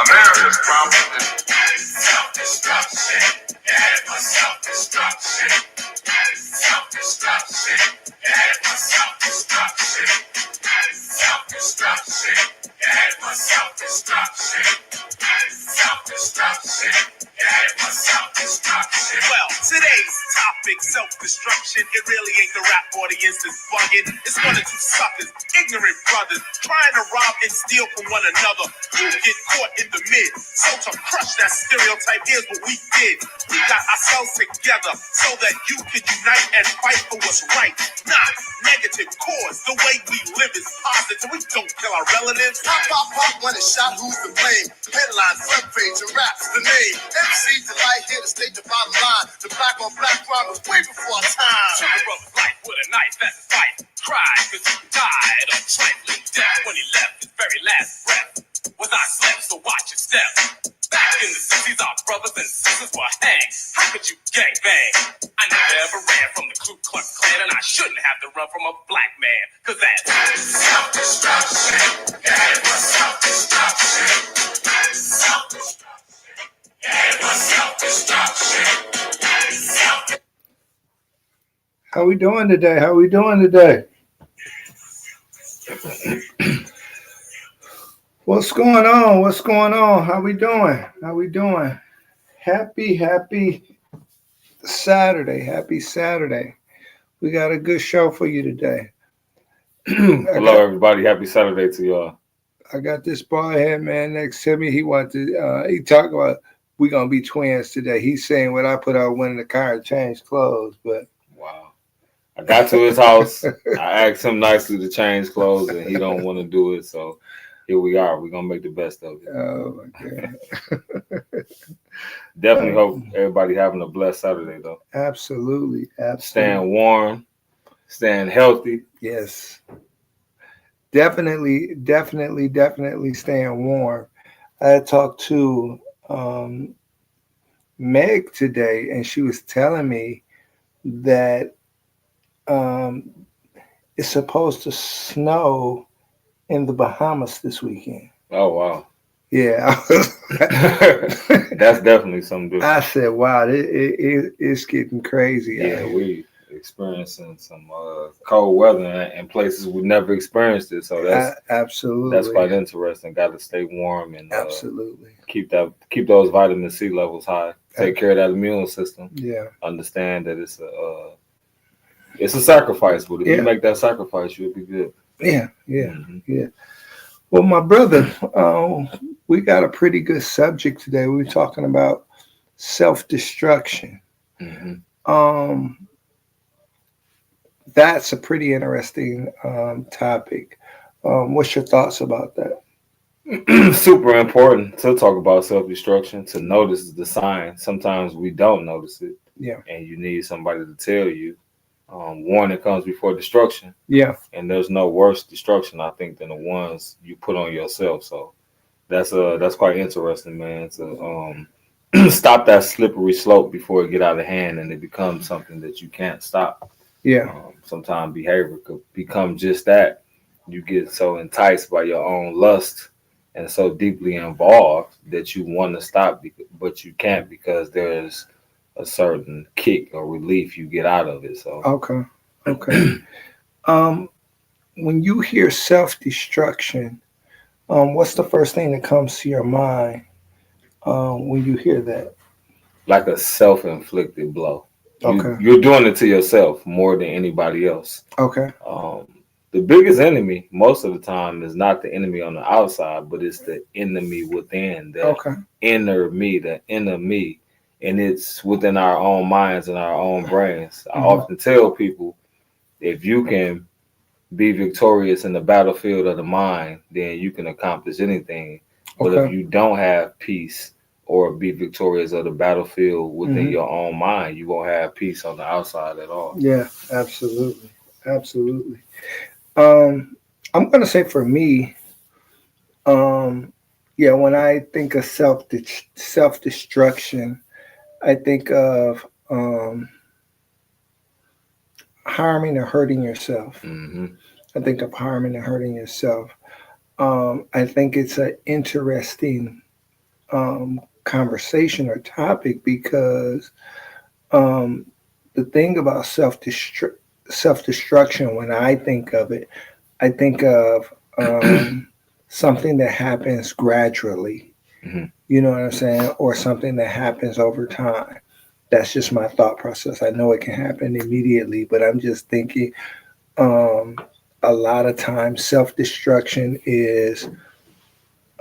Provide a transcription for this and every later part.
America's problem is self-destruction. Yeah, it was self-destruction. Self-destruction. Yeah, it was self-destruction. Self-destruction. Yeah, it was self-destruction. Self-destruction. Yeah, it was self-destruction. Well, today's topic, self-destruction, it really ain't the rap audience that's bugging. It's one or two suckers, ignorant brothers, trying to rob and steal from one another. You get caught in the mid. So to crush that stereotype, here's what we did. We got ourselves together so that you can unite and fight for what's right. Not negative cause. The way we live is positive. We don't kill our relatives. Pop, pop, pop, when it's shot, who's to blame? Headlines, front page, and raps the name. MC Delight here to state the bottom line. The black on black crime was way before our time. Took a brother's life with a knife, that's fight. Cried cause he died of trifling death when he left his very last breath. Was I slept, so watch your step. Back in the 60s, our brothers and sisters were hanged. How could you gangbang? I never ever ran from the Ku Klux Klan, and I shouldn't have to run from a black man, cause that's self-destruction. Yeah, it was self-destruction. Self-destruction. Yeah, it was self-destruction. How we doing today? How we doing today? What's going on? What's going on? How we doing? How we doing? Happy Saturday. Happy Saturday. We got a good show for you today. Hello, everybody. Happy Saturday to y'all. I got this bald head man next to me. He talked about we're going to be twins today. He's saying what I put out when in the car and change clothes, but wow. I got to his house. I asked him nicely to change clothes, and he don't want to do it. So here we are. We're going to make the best of it. Oh, my God. Definitely hope everybody having a blessed Saturday, though. Absolutely. Staying warm, staying healthy. Yes. Definitely staying warm. I talked to Meg today, and she was telling me that it's supposed to snow in the Bahamas this weekend. Oh, wow. Yeah. That's definitely something different. I said, wow, it's getting crazy. Yeah, we experiencing some cold weather in places we never experienced it. So that's absolutely, that's quite interesting. Got to stay warm and absolutely keep those vitamin C levels high. Take care of that immune system. Yeah. Understand that it's a sacrifice, but if you make that sacrifice, you'll be good. Yeah. Yeah. Well, my brother, we got a pretty good subject today. We're talking about self-destruction. Mm-hmm. That's a pretty interesting topic. What's your thoughts about that? Super important to talk about self-destruction, to notice the signs. Sometimes we don't notice it. Yeah. And you need somebody to tell you. Warning comes before destruction. Yeah. And there's no worse destruction, I think, than the ones you put on yourself. So that's quite interesting, man, to stop that slippery slope before it get out of hand and it becomes something that you can't stop. Yeah. Sometimes behavior could become just that. You get so enticed by your own lust and so deeply involved that you want to stop, but you can't because there's a certain kick or relief you get out of it. So okay. When you hear self-destruction, what's the first thing that comes to your mind when you hear that? Like a self-inflicted blow. Okay. You're doing it to yourself more than anybody else. Okay. The biggest enemy most of the time is not the enemy on the outside, but it's the enemy within, the inner me, the inner me. And it's within our own minds and our own brains. I often tell people, if you can be victorious in the battlefield of the mind, then you can accomplish anything. But if you don't have peace or be victorious of the battlefield within your own mind, you won't have peace on the outside at all. Yeah, absolutely. I'm going to say for me, when I think of self-destruction, I think of harming or hurting yourself. Mm-hmm. I think of harming and hurting yourself. I think it's an interesting conversation or topic because the thing about self-destruction, when I think of it, I think of something that happens gradually. Mhm. You know what I'm saying? Or something that happens over time. That's just my thought process. I know it can happen immediately, but I'm just thinking um, a lot of times self destruction is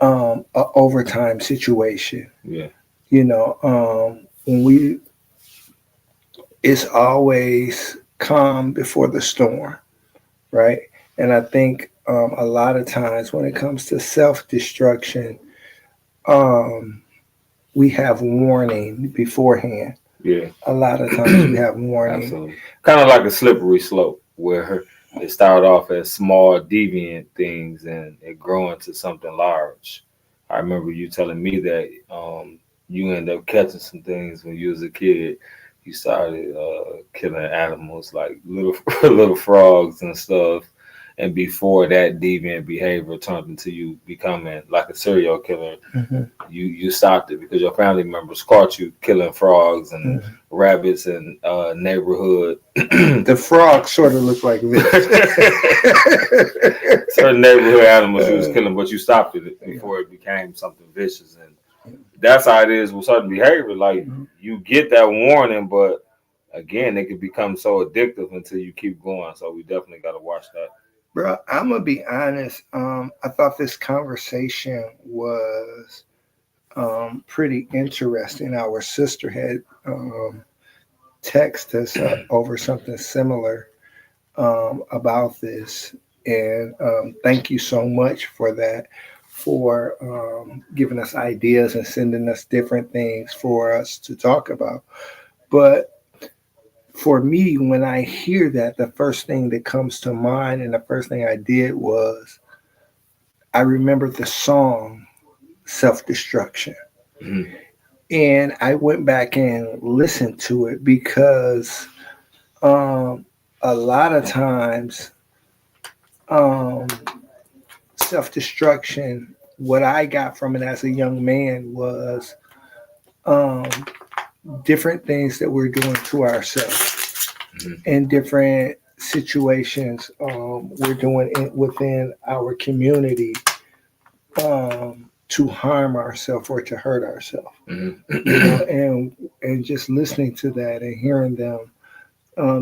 a overtime situation. Yeah. You know, when we it's always calm before the storm, right? And I think a lot of times when it comes to self destruction, um, we have warning beforehand. Yeah. A lot of times we have warning. Absolutely. Kind of like a slippery slope where it started off as small deviant things and it grew into something large. I remember you telling me that you ended up catching some things when you was a kid. You started killing animals like little little frogs and stuff. And before that deviant behavior turned into you becoming like a serial killer, Mm-hmm. you stopped it because your family members caught you killing frogs and Mm-hmm. rabbits and neighborhood. The frogs sort of look like this. Certain neighborhood animals you was killing, but you stopped it before it became something vicious. And that's how it is with certain behavior. Like you get that warning, but again, it can become so addictive until you keep going. So we definitely got to watch that. Bro, I'm gonna be honest. I thought this conversation was pretty interesting. Our sister had texted us over something similar about this, and thank you so much for that, for giving us ideas and sending us different things for us to talk about. But for me, when I hear that, the first thing that comes to mind and the first thing I did was I remember the song Self Destruction. Mhm. And I went back and listened to it because um, a lot of times um, self destruction, what I got from it as a young man was um, different things that we're doing to ourselves Mhm. in different situations we're doing within our community to harm ourselves or to hurt ourselves. Mhm. You know, and just listening to that and hearing them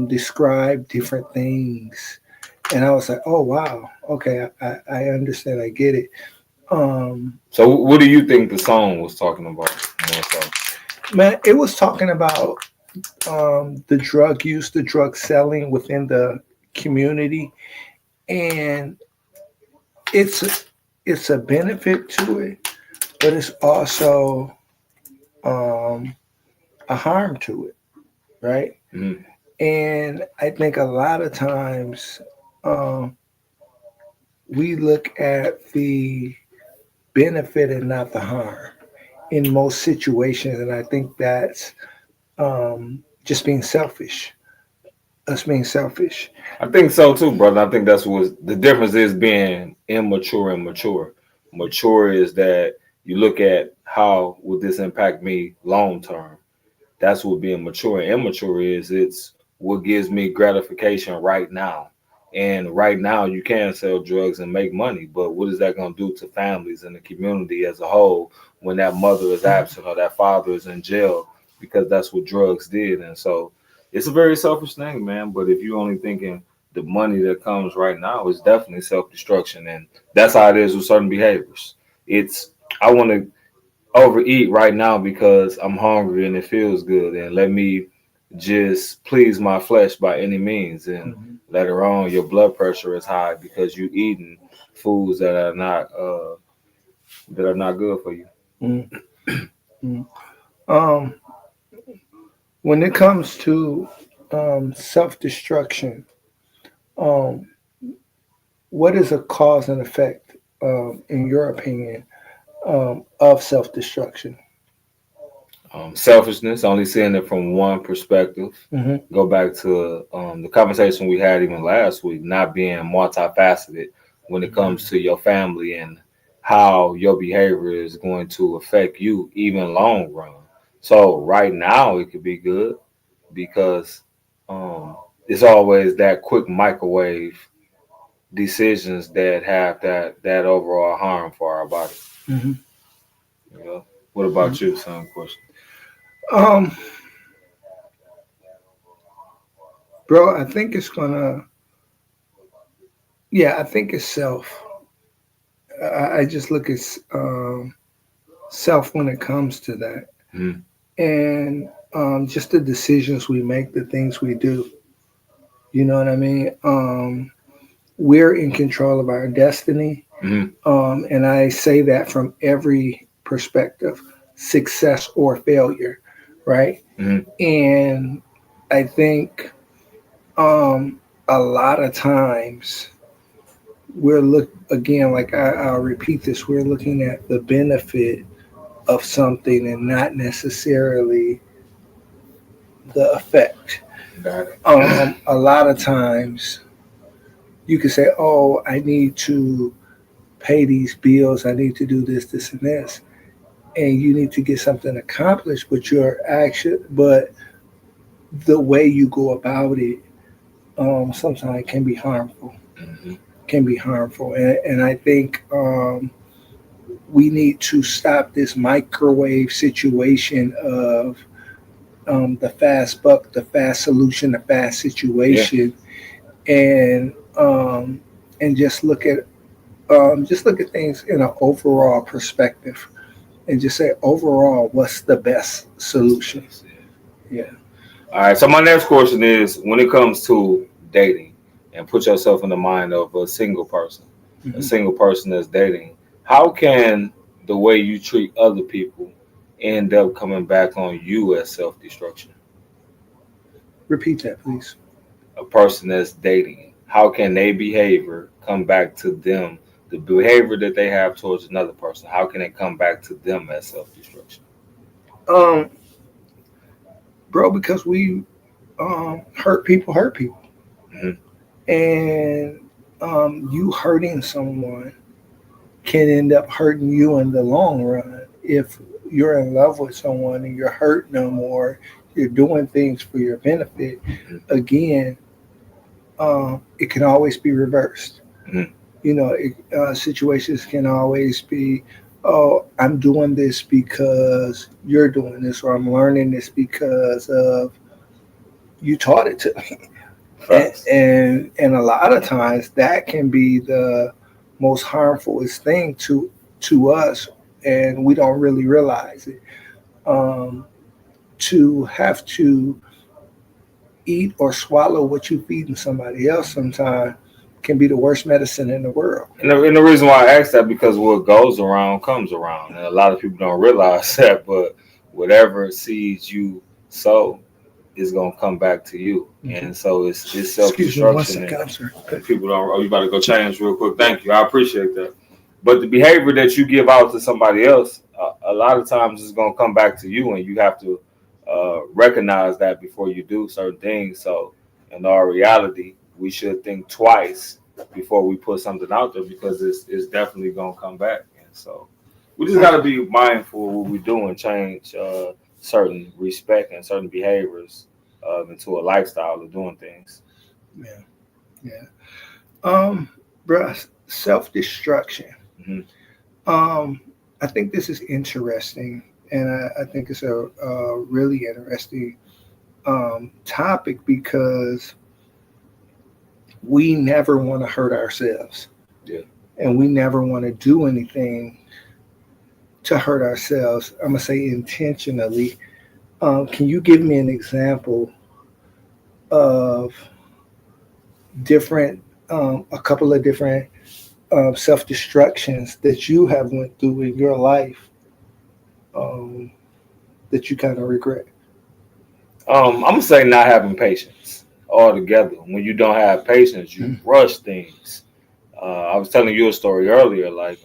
describe different things, and I was like, oh wow, okay, I understand, I get it. So, what do you think the song was talking about? More so? Man, it was talking about the drug use, the drug selling within the community, and it's it's a benefit to it, but it's also um, a harm to it, right? Mhm. And I think a lot of times um, we look at the benefit and not the harm in most situations, and I think that's just being selfish. Us being selfish. I think so too, brother. I think that's what the difference is being immature and mature. Mature is that you look at how will this impact me long term. That's what being mature. And immature is it's what gives me gratification right now. And right now you can sell drugs and make money, but what is that going to do to families and the community as a whole when that mother is absent or that father is in jail because that's what drugs did. And so it's a very selfish thing, man. But if you're only thinking the money that comes right now, it's definitely self-destruction. And that's how it is with certain behaviors. It's I want to overeat right now because I'm hungry and it feels good, and let me just please my flesh by any means. And Mm-hmm. later on, your blood pressure is high because you eating foods that are not good for you. Mm-hmm. Um, when it comes to self destruction, um, what is a cause and effect, in your opinion, of self destruction? Selfishness, only seeing it from one perspective. Mm-hmm. Go back to the conversation we had even last week, not being multifaceted when it comes to your family and how your behavior is going to affect you even long run. So right now it could be good because it's always that quick microwave decisions that have that overall harm for our body. Mm-hmm. You know. What about you? Same question. Um, bro, I think it's gonna. Yeah, I think it's self. I just look at self when it comes to that, Mm-hmm. and just the decisions we make, the things we do. You know what I mean? We're in control of our destiny, Mm-hmm. and I say that from every perspective, success or failure, right? Mm-hmm. And I think a lot of times we're look again, like I'll repeat this, we're looking at the benefit of something and not necessarily the effect. Got it. A lot of times you can say, oh, I need to pay these bills, I need to do this, this, and this. And you need to get something accomplished, but but the way you go about it, sometimes can be harmful. Mm-hmm. Can be harmful, and I think we need to stop this microwave situation of the fast buck, the fast solution, the fast Yeah. situation, and um, and just look at things in an overall perspective, and just say overall, what's the best solution? Yeah. All right. So my next question is: when it comes to dating, and put yourself in the mind of a Hmm. single person that's dating. How can the way you treat other people end up coming back on you as self destruction? Repeat that, please. A person that's dating, how can their behavior come back to them? The behavior that they have towards another person, how can it come back to them as self destruction? Um, bro, because we hurt people, Hmm. and you hurting someone can end up hurting you in the long run if you're in love with someone and you're hurting them or you're doing things for your benefit. Again, it can always be reversed. Hmm. You know, situations can always be, oh, I'm doing this because you're doing this, or I'm learning this because of you taught it to me. Facts. And a lot of times that can be the most harmfulest thing to us, and we don't really realize it. Um, to have to eat or swallow what you feeding somebody else sometimes can be the worst medicine in the world. And the reason why I ask that because what goes around comes around, and a lot of people don't realize that. But whatever seeds you sow is gonna come back to you, Mhm. and so it's self Excuse me one destruction, second, I'm sorry. and people don't. Oh, you about to go change real quick? Thank you, I appreciate that. But the behavior that you give out to somebody else, a lot of times is gonna come back to you, and you have to recognize that before you do certain things. So in our reality, we should think twice before we put something out there because it's definitely gonna come back. And so we just gotta be mindful of what we do and change certain respect and certain behaviors into a lifestyle of doing things. Yeah, yeah. Bruh, self destruction. Hmm. Um, I think this is interesting, and I think it's a really interesting topic because we never want to hurt ourselves, Yeah. and we never want to do anything to hurt ourselves. I'm gonna say intentionally. Can you give me an example of different, a couple of different self destructions that you have went through in your life um, that you kind of regret? I'm gonna say not having patience altogether. When you don't have patience, you Mm. rush things. I was telling you a story earlier, like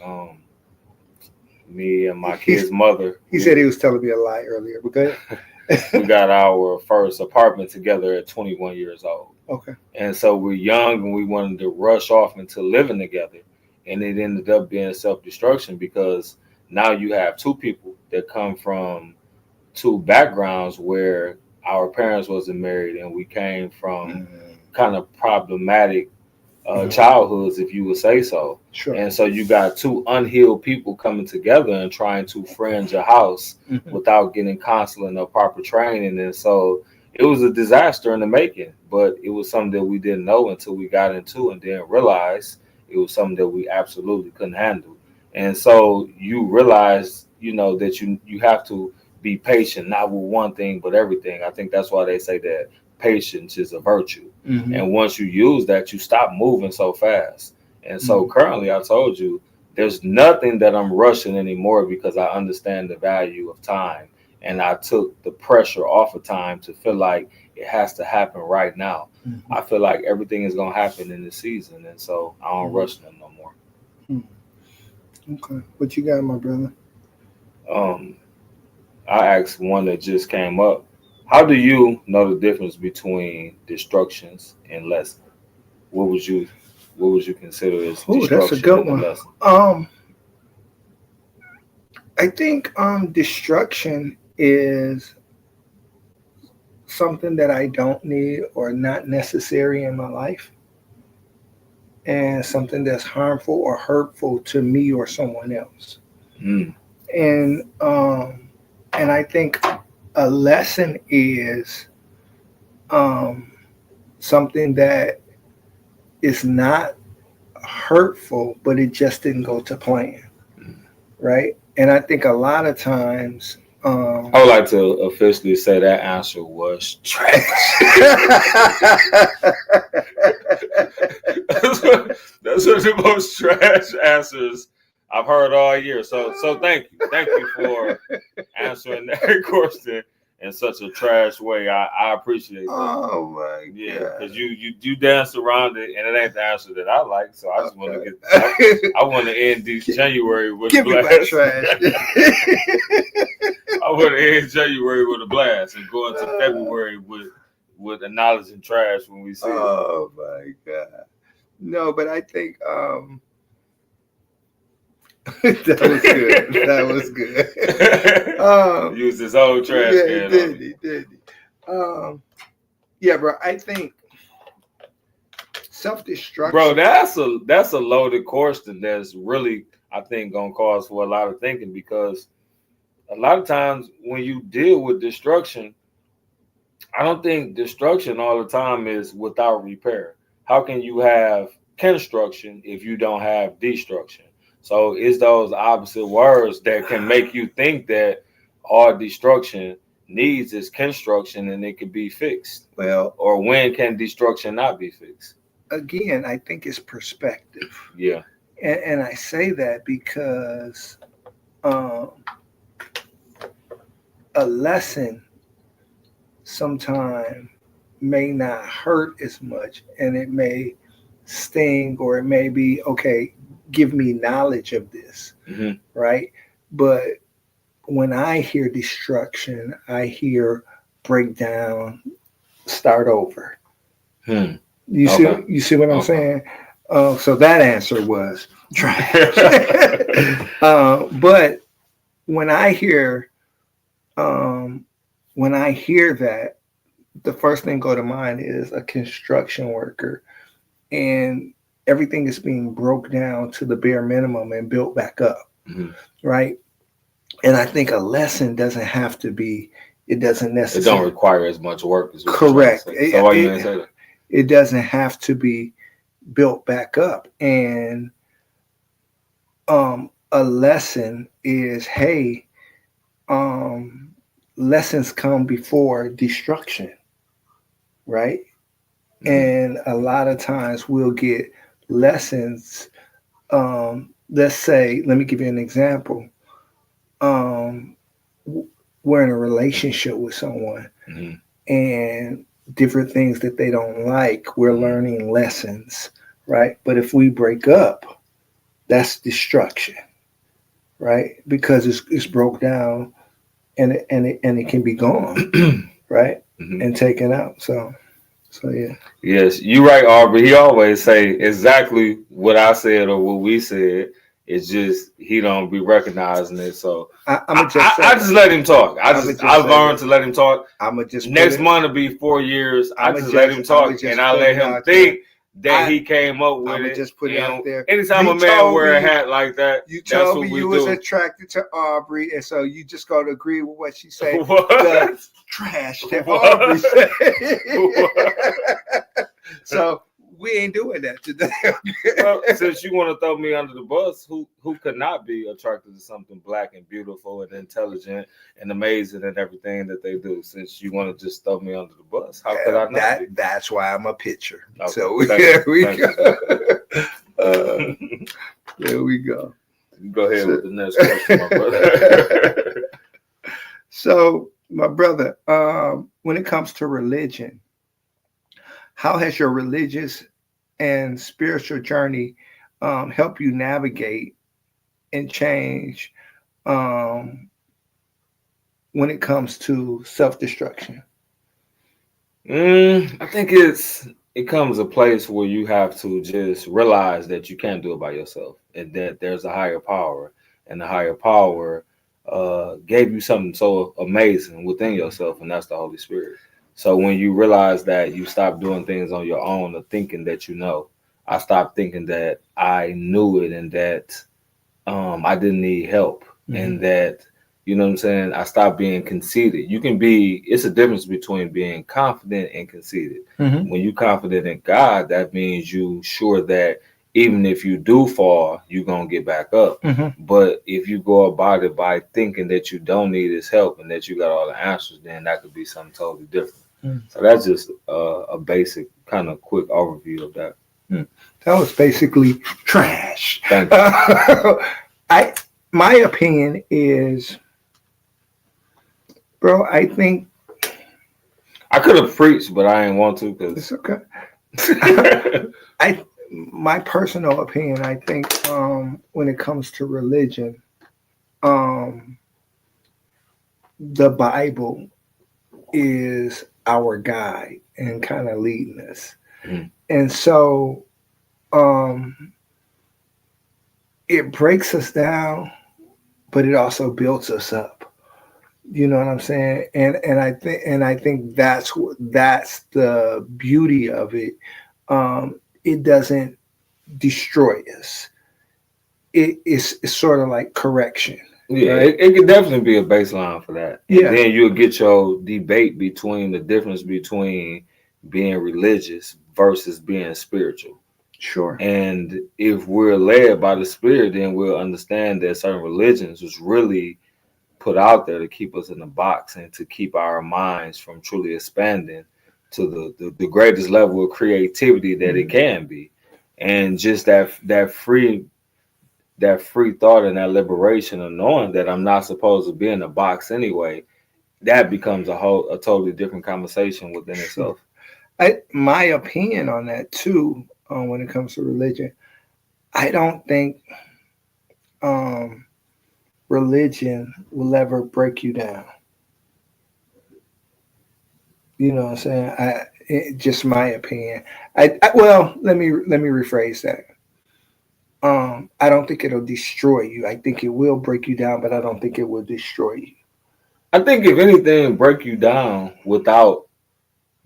me and my He's, kid's mother. he said he was telling me a lie earlier, but go We ahead. got our first apartment together at 21 years old. Okay. And so we're young and we wanted to rush off into living together. and it ended up being self-destruction because now you have two people that come from two backgrounds where our parents wasn't married and we came from kind of problematic childhoods, if you would say so. Sure. And so you got two unhealed people coming together and trying to friend your house without getting counseling or proper training. And so it was a disaster in the making, but it was something that we didn't know until we got into and then realized it was something that we absolutely couldn't handle. And so you realize, that you have to be patient, not with one thing, but everything. I think that's why they say that patience is a virtue. And once you use that, you stop moving so fast. And so currently, I told you, there's nothing that I'm rushing anymore because I understand the value of time. And I took the pressure off of time to feel like it has to happen right now. I feel like everything is going to happen in this season. And so I don't rush them no more. Okay. What you got, my brother? I asked one that just came up. How do you know the difference between destructions and lessons? What would you consider as destruction? That's a good one. Lesson? I think destruction is something that I don't need or not necessary in my life, and something that's harmful or hurtful to me or someone else. And I think a lesson is something that is not hurtful, but it just didn't go to plan, right? And I think a lot of times, I would like to officially say that answer was trash. That's one of the most trash answers I've heard all year. So thank you for answering that question in such a trash way. I appreciate that. Oh my God! Because you danced around it, and it ain't the answer that I like. So I just want to get. I want to end this January with a blast. Give me my trash. I want to end January with a blast and go into February with acknowledging trash when we see it. Oh my God! No, but I think that was good. That was good. Use this old trash can. Did he? Yeah, bro. I think self-destruction. Bro, that's a loaded question. That's really, I think, gonna cause for a lot of thinking, because a lot of times when you deal with destruction, I don't think destruction all the time is without repair. How can you have construction if you don't have destruction? So it's those opposite words that can make you think that all destruction needs is construction and it can be fixed. Well, or when can destruction not be fixed? Again, I think it's perspective. Yeah. And I say that because a lesson sometimes may not hurt as much, and it may sting, or it may be, okay, give me knowledge of this, right? But when I hear destruction, I hear breakdown, start over. You see what I'm saying? So that answer was trash. But when I hear that, the first thing go to mind is a construction worker, and everything is being broke down to the bare minimum and built back up, right? And I think a lesson doesn't have to be. It doesn't necessarily. It don't require as much work as. Correct. So why you gonna say that? It doesn't have to be built back up, and a lesson is, hey, lessons come before destruction, right? And a lot of times we'll get lessons. Let's say, let me give you an example. We're in a relationship with someone, and different things that they don't like, we're learning lessons, right? But if we break up, that's destruction, right? Because it's broke down, and it can be gone, right? And taken out. So So yeah. Yes, you're right, Aubrey. He always say exactly what I said or what we said. It's just he don't be recognizing it. So I just let him talk. I learned to let him talk. I'ma just next month will be 4 years. I just let him talk, and I let him think that he came up with it. Just put it out there. Anytime a man wear a hat like that, you told me you was attracted to Aubrey, and so you just got to agree with what she said. What? Trash that Aubrey said. So we ain't doing that today. Well, since you want to throw me under the bus, who could not be attracted to something black and beautiful and intelligent and amazing and everything that they do? Since you want to just throw me under the bus, how could I not be? That's why I'm a pitcher. Okay. So there we go. There we go. Go ahead with the next question, my brother. So, my brother, when it comes to religion, how has your religious and spiritual journey helped you navigate and change when it comes to self-destruction? I think it comes a place where you have to just realize that you can't do it by yourself, and that there's a higher power, and the higher power gave you something so amazing within yourself, and that's the Holy Spirit. So when you realize that, you stop doing things on your own or thinking that you know. I stopped thinking that I knew it and that I didn't need help, and that, you know what I'm saying, I stopped being conceited. It's a difference between being confident and conceited. When you're confident in God, that means you sure that even if you do fall, you're going to get back up. But if you go about it by thinking that you don't need his help and that you got all the answers, then that could be something totally different. So that's just a basic kind of quick overview of that. That was basically trash. Thank you. My opinion is, bro, I think I could have preached, but I didn't want to because it's okay. My personal opinion, I think when it comes to religion, the Bible is our guide and kind of leading us. And so it breaks us down, but it also builds us up. You know what I'm saying? And I think that's the beauty of it. It doesn't destroy us. It's sort of like correction. Yeah, right? it could definitely be a baseline for that. Yeah. And then you'll get your debate between the difference between being religious versus being spiritual. Sure. And if we're led by the Spirit, then we'll understand that certain religions was really put out there to keep us in a box and to keep our minds from truly expanding to the greatest level of creativity that it can be. And just that free thought and that liberation of knowing that I'm not supposed to be in a box anyway, that becomes a totally different conversation within itself. My opinion on that too, when it comes to religion, I don't think religion will ever break you down. You know what I'm saying? Just my opinion. Well, let me rephrase that. I don't think it'll destroy you. I think it will break you down, but I don't think it will destroy you. I think if anything, break you down without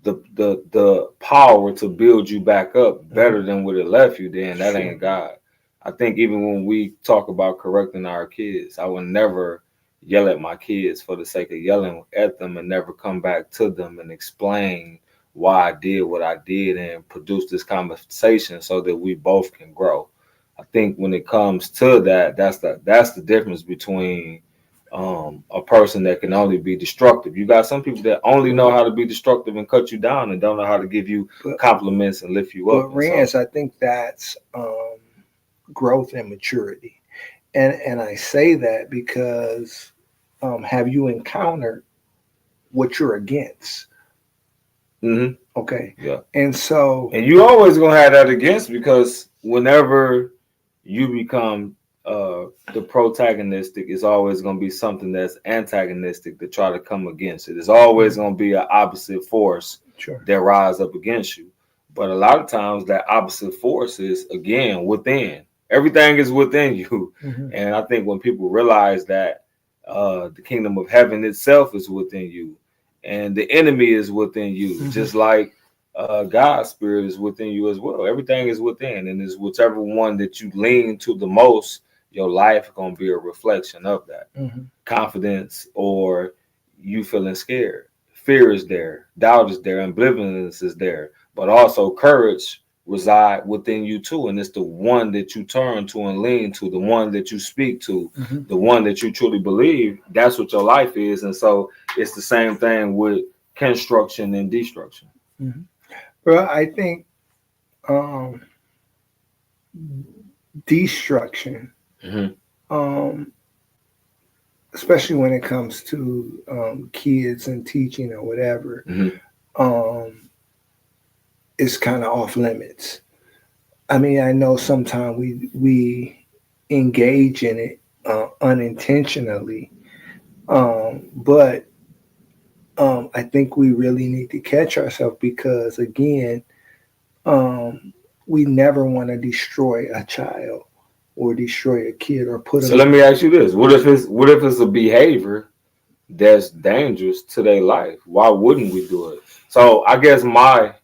the power to build you back up better than what it left you, then that ain't God. I think even when we talk about correcting our kids, I would never yell at my kids for the sake of yelling at them and never come back to them and explain why I did what I did and produce this conversation so that we both can grow. I think when it comes to that, that's the difference between a person that can only be destructive. You got some people that only know how to be destructive and cut you down and don't know how to give you compliments and lift you up. But Renz, I think that's growth and maturity. And I say that because have you encountered what you're against? Okay. Yeah. And you always gonna have that against, because whenever you become the protagonistic, is always going to be something that's antagonistic to try to come against it. It's always going to be an opposite force Sure. that rise up against you. But a lot of times that opposite force is again within. Everything is within you. Mm-hmm. And I think when people realize that the kingdom of heaven itself is within you and the enemy is within you, Mm-hmm. just like God's spirit is within you as well. Everything is within, and it's whichever one that you lean to the most, your life is going to be a reflection of that. Mm-hmm. Confidence or you feeling scared. Fear is there, doubt is there, ambivalence is there, but also courage reside within you too. And it's the one that you turn to and lean to, the one that you speak to, Mm-hmm. the one that you truly believe. That's what your life is. And so it's the same thing with construction and destruction. Mm-hmm. Well, I think destruction, especially when it comes to kids and teaching or whatever, is kind of off limits. I mean, I know sometimes we engage in it unintentionally, but I think we really need to catch ourselves because, again, we never want to destroy a child or destroy a kid or put them. So let me ask you this: what if it's a behavior that's dangerous to their life? Why wouldn't we do it? So I guess my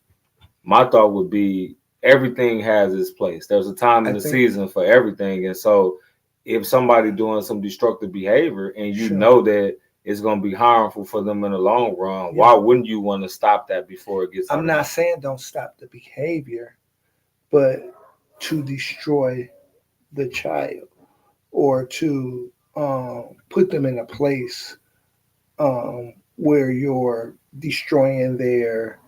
thought would be everything has its place. There's a time and a season for everything, and so if somebody doing some destructive behavior and you know that it's going to be harmful for them in the long run, why wouldn't you want to stop that before it gets? I'm not saying don't stop the behavior, but to destroy the child or to put them in a place where you're destroying their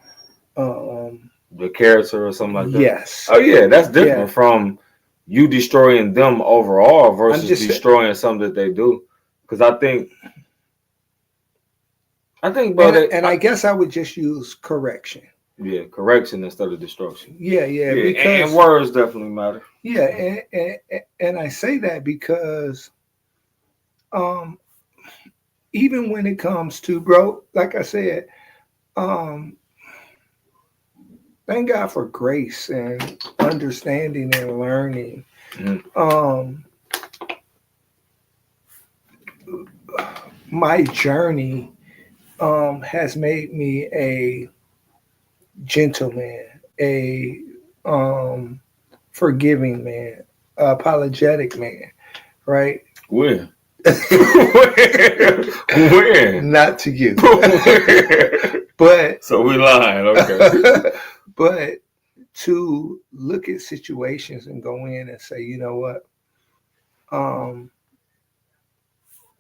the character or something like that. Yes. Oh yeah, that's different from you destroying them overall versus destroying something that they do. Because I think, brother, and I guess I would just use correction. Yeah, correction instead of destruction. Yeah, because and words definitely matter. Yeah, and I say that because even when it comes to, bro, like I said, thank God for grace and understanding and learning. My journey has made me a gentleman, a forgiving man, apologetic man, right? When? When? Not to you. But so we lying, okay. But to look at situations and go in and say, you know what?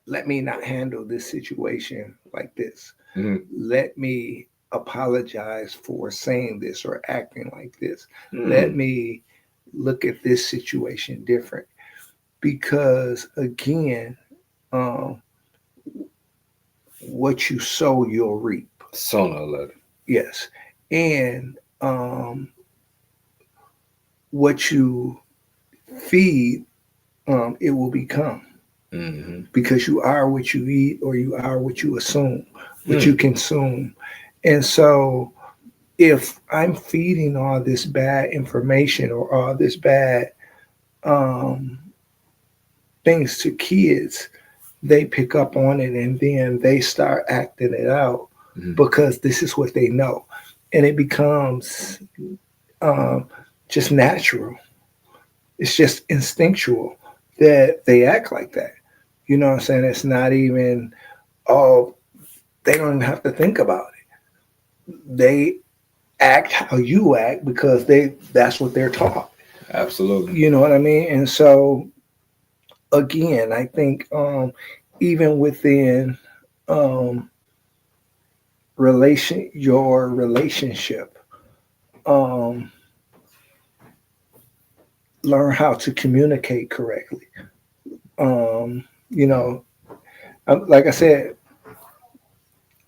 Let me not handle this situation like this. Let me apologize for saying this or acting like this. Let me look at this situation different. Because again, what you sow, you'll reap. Sooner or later. Yes. And what you feed, it will become. Because you are what you eat, or you are what you assume, what you consume. And so if I'm feeding all this bad information or all this bad things to kids, they pick up on it and then they start acting it out because this is what they know. And it becomes just natural. It's just instinctual that they act like that. You know what I'm saying? It's not even, they don't even have to think about it. They act how you act because that's what they're taught. Absolutely. You know what I mean? And so, again, I think even within your relationship, learn how to communicate correctly. Like I said,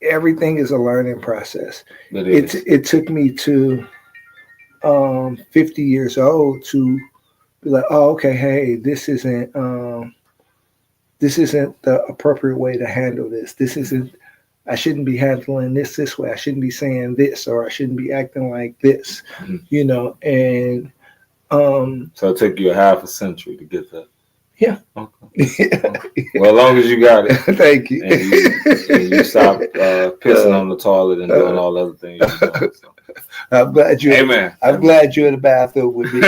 everything is a learning process. It took me to 50 years old to be like, oh, okay, hey, this isn't the appropriate way to handle this. This isn't I shouldn't be handling this way. I shouldn't be saying this, or I shouldn't be acting like this, you know. And so it took you a half a century to get that. Yeah. Okay. Well, as long as you got it. Thank you. And you stopped pissing on the toilet and doing all the other things you're doing. So. I'm glad you. Amen. I'm glad you're in the bathroom with me.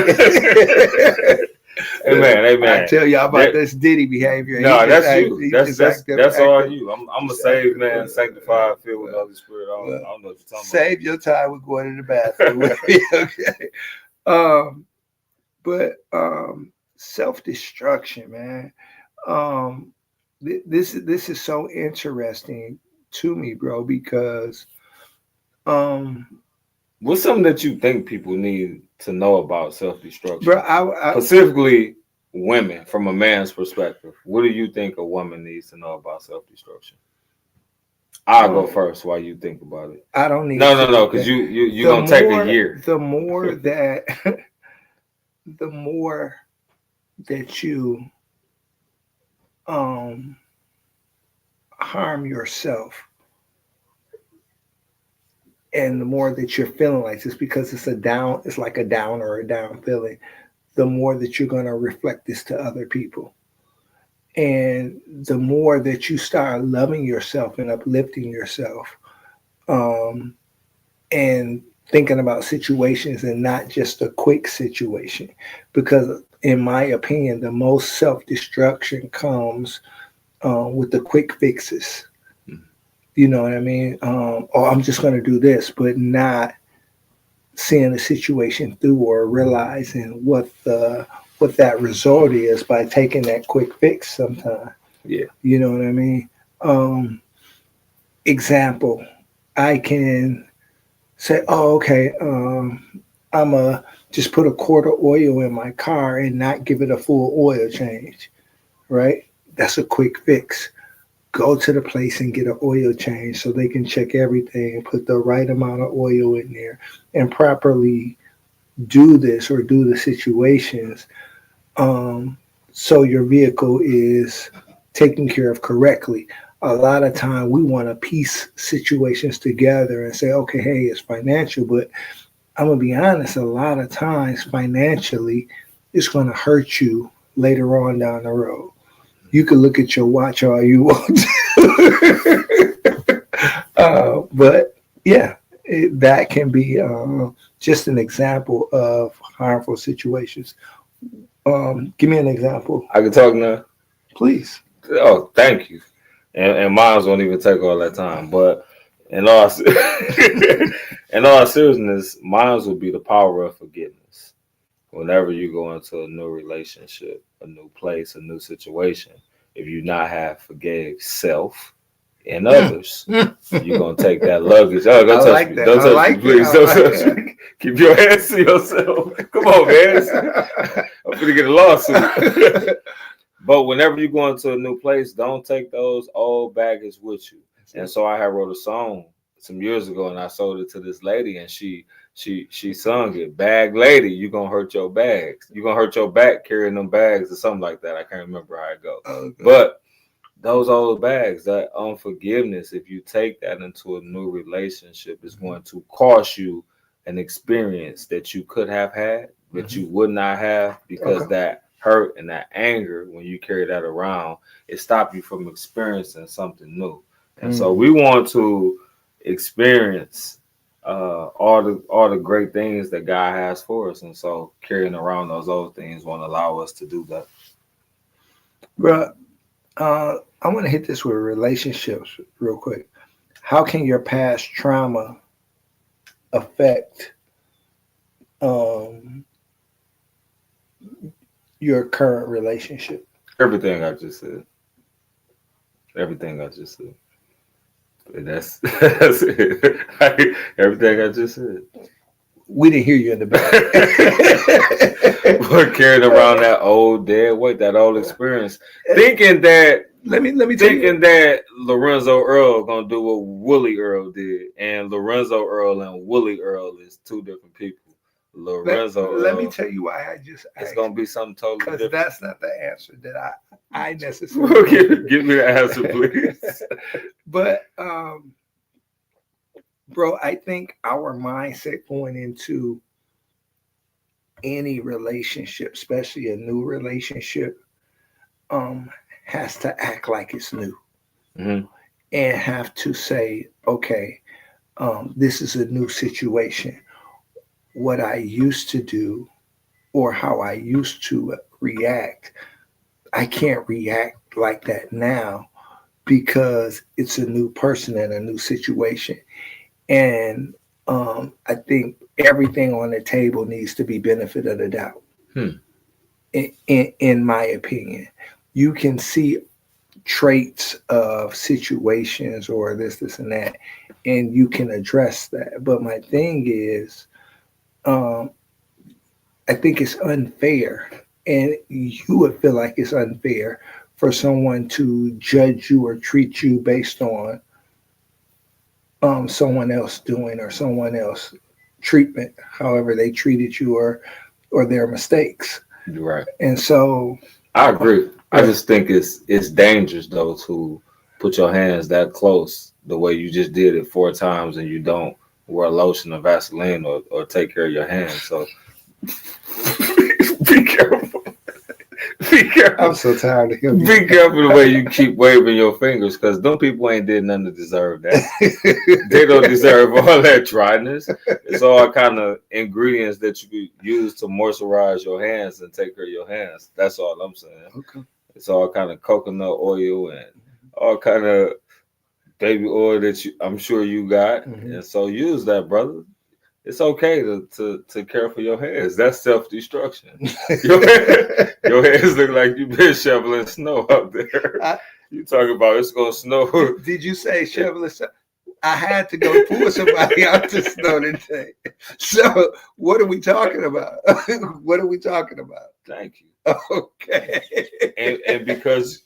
Amen. I tell y'all about this Diddy behavior. No, that's you. That's all you. I'm a saved man, sanctified, filled with the Holy Spirit. I don't know what you're talking about. Save your time with going to the bathroom. Okay. But self-destruction, man. This is so interesting to me, bro, because what's something that you think people need to know about self-destruction? Bro, I specifically women, from a man's perspective. What do you think a woman needs to know about self-destruction? I'll go first while you think about it. I don't need no, because you're gonna take a year. The more that you harm yourself, and the more that you're feeling like this, because it's like a down or a down feeling, the more that you're going to reflect this to other people. And the more that you start loving yourself and uplifting yourself, and thinking about situations and not just a quick situation, because in my opinion, the most self-destruction comes with the quick fixes. You know what I mean? Or I'm just going to do this, but not seeing the situation through or realizing what that result is by taking that quick fix sometimes. Yeah. You know what I mean? Example, I can say, oh, okay, I'm just put a quart of oil in my car and not give it a full oil change, right? That's a quick fix. Go to the place and get an oil change so they can check everything and put the right amount of oil in there and properly do this or do the situations so your vehicle is taken care of correctly. A lot of time we want to piece situations together and say, okay, hey, it's financial, but I'm going to be honest, a lot of times financially, it's going to hurt you later on down the road. You can look at your watch all you want to. But yeah, that can be just an example of harmful situations. Give me an example. I can talk now? Please. Oh, thank you. And mine won't even take all that time. But in all seriousness, mine would be the power of forgiveness. Whenever you go into a new relationship, a new place, a new situation, if you not have forgave self and others, you're going to take that luggage. Oh, don't touch me. Don't touch me, please. Don't touch me. Keep your hands to yourself. Come on, man. I'm going to get a lawsuit. But whenever you go into a new place, don't take those old baggage with you. And so I had wrote a song some years ago, and I sold it to this lady, and she sung it. Bag lady, you gonna hurt your bags. You gonna hurt your back carrying them bags or something like that. I can't remember how it goes. Okay. But those old bags, that unforgiveness, if you take that into a new relationship, is going to cost you an experience that you could have had, but you would not have, because that hurt and that anger, when you carry that around, it stopped you from experiencing something new. And so we want to experience all the great things that God has for us, and so carrying around those old things won't allow us to do that. Bro, I want to hit this with relationships real quick. How can your past trauma affect your current relationship? Everything I just said. And that's it. Everything I just said. We didn't hear you in the back. We're carrying around that old dead weight, that old experience, thinking that that Lorenzo Earl gonna do what Willie Earl did, and Lorenzo Earl and Willie Earl is two different people. Lorenzo. Let me tell you why I just It's asked. gonna be something totally Because different. that's not the answer that I necessarily Give me the answer, please. But bro, I think our mindset going into any relationship, especially a new relationship, has to act like it's new. Mm-hmm. And have to say, okay, this is a new situation. What I used to do or how I used to react, I can't react like that now because it's a new person and a new situation. And I think everything on the table needs to be benefit of the doubt. In my opinion, you can see traits of situations or this, and that, and you can address that. But my thing is, I think it's unfair, and you would feel like it's unfair for someone to judge you or treat you based on someone else doing or someone else treatment, however they treated you or their mistakes. Right. And so I agree. I just think it's dangerous though to put your hands that close the way you just did it 4 times and you don't wear lotion or Vaseline or take care of your hands. So be careful. Be careful. I'm so tired of him. Be careful the way you keep waving your fingers because them people ain't did nothing to deserve that. They don't deserve all that dryness. It's all kind of ingredients that you use to moisturize your hands and take care of your hands. That's all I'm saying. Okay. It's all kind of coconut oil and all kind of baby oil that I'm sure you got. Mm-hmm. And so use that, brother. It's okay to care for your hands. That's self-destruction. Your hands look like you've been shoveling snow up there. You talking about it's going to snow. Did you say shoveling snow? I had to go pull somebody out the snow today. So what are we talking about? What are we talking about? Thank you. Okay. And because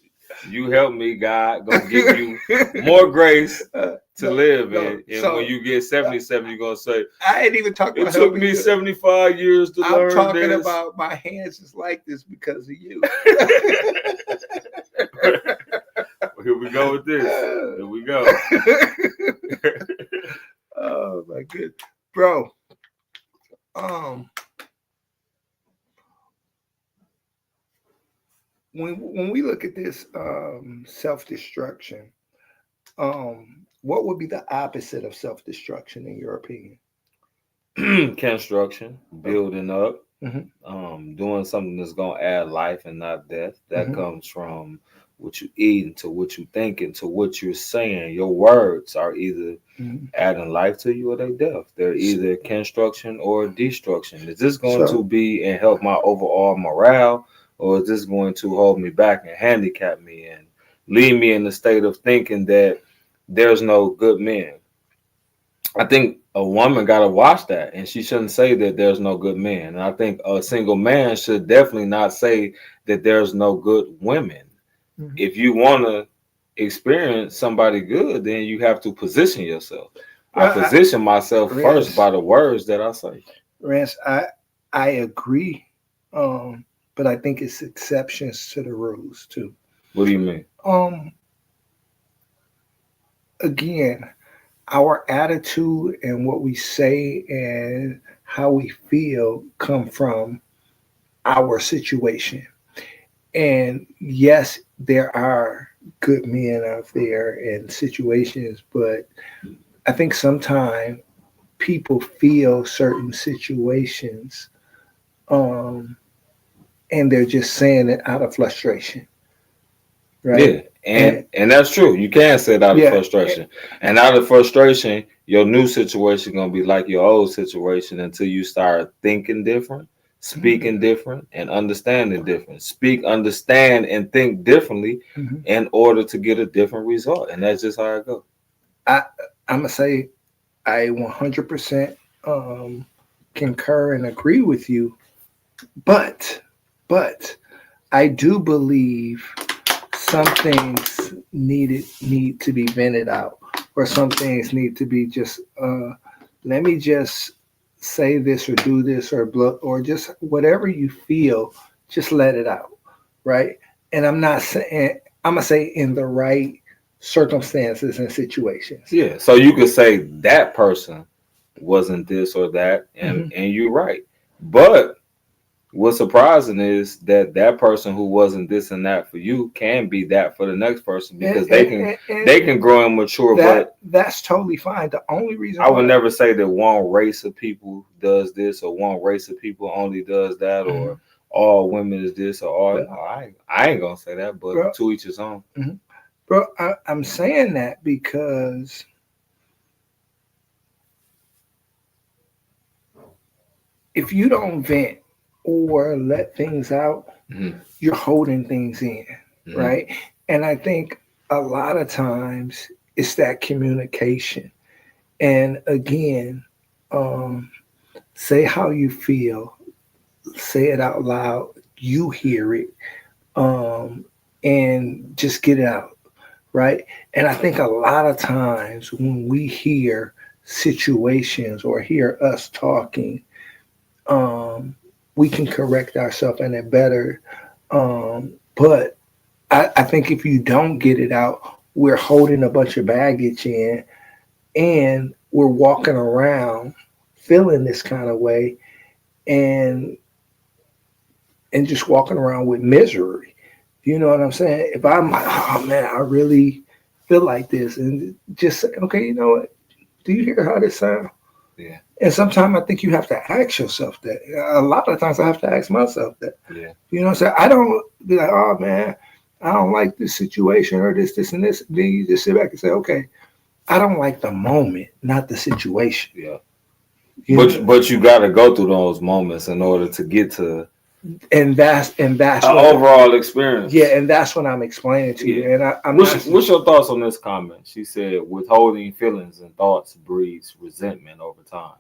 you help me, God gonna give you more grace to live in. And so, when you get 77, you're gonna say, I ain't even talking about it took me 75 years to learn this. I'm talking about my hands is like this because of you. Here we go with this. Here we go. Oh my goodness. Bro. When we look at this self-destruction, what would be the opposite of self-destruction in your opinion? Construction, building up, doing something that's gonna add life and not death. That comes from what you eat, to what you think, and to what you're saying. Your words are either adding life to you or they death. They're either construction or destruction. Is this going to be and help my overall morale? Or is this going to hold me back and handicap me and leave me in the state of thinking that there's no good men? I think a woman got to watch that, and she shouldn't say that there's no good men. And I think a single man should definitely not say that there's no good women. If you want to experience somebody good, then you have to position yourself. I position myself first by the words that I say. Rance, I agree. But I think it's exceptions to the rules too. What do you mean? Again, our attitude and what we say and how we feel come from our situation. And yes, there are good men out there and situations, but I think sometimes people feel certain situations and they're just saying it out of frustration, right? Yeah, and that's true. You can say it out of frustration. And out of frustration, your new situation going to be like your old situation until you start thinking different, speaking different, and understanding different. Speak, understand, and think differently in order to get a different result. And that's just how it goes. I'm going to say I 100% concur and agree with you, but I do believe some things need to be vented out, or some things need to be just let me just say this or do this or just whatever you feel, just let it out, right? And I'm not saying I'm gonna say in the right circumstances and situations. Yeah. So you could say that person wasn't this or that, Mhm. and you're right. But what's surprising is that that person who wasn't this and that for you can be that for the next person because they can grow and mature. But that's totally fine. The only reason I would never say that one race of people does this or one race of people only does that or all women is this or all. No, I ain't gonna say that, but bro, to each his own. Mm-hmm. Bro, I'm saying that because if you don't vent or let things out, you're holding things in, right? And I think a lot of times it's that communication. And again, say how you feel, say it out loud, you hear it, and just get it out, right? And I think a lot of times when we hear situations or hear us talking, we can correct ourselves and it better. But I think if you don't get it out, we're holding a bunch of baggage in and we're walking around feeling this kind of way and just walking around with misery. You know what I'm saying? If I'm like, oh man, I really feel like this, and just say, okay, you know what? Do you hear how this sounds? Yeah. And sometimes I think you have to ask yourself that. A lot of times I have to ask myself that. Yeah. You know what I'm saying? I don't be like, oh man, I don't like this situation or this, and this. Then you just sit back and say, okay, I don't like the moment, not the situation. Yeah. But you got to go through those moments in order to get to. And that's an overall experience. Yeah, and that's what I'm explaining to you. And what's your thoughts on this comment? She said, "Withholding feelings and thoughts breeds resentment over time."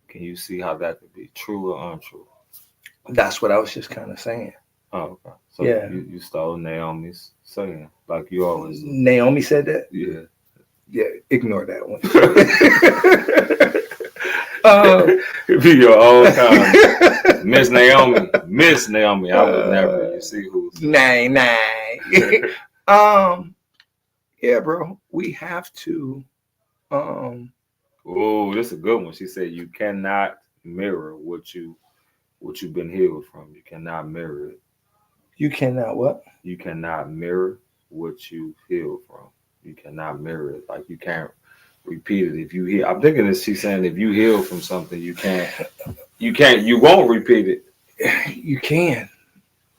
Can you see how that could be true or untrue? That's what I was just kind of saying. Oh, okay. So yeah, you stole Naomi's saying like you always do. Naomi said that. Yeah. Yeah. Ignore that one. Be your own kind. Miss Naomi. I would never. You see who's nay. Yeah, bro. We have to. Oh, this is a good one. She said you cannot mirror what you've been healed from. You cannot mirror it. You cannot what? You cannot mirror what you've healed from. You cannot mirror it. Like you can't repeat it. If you heal, I'm thinking that she's saying if you heal from something, you won't repeat it. You can,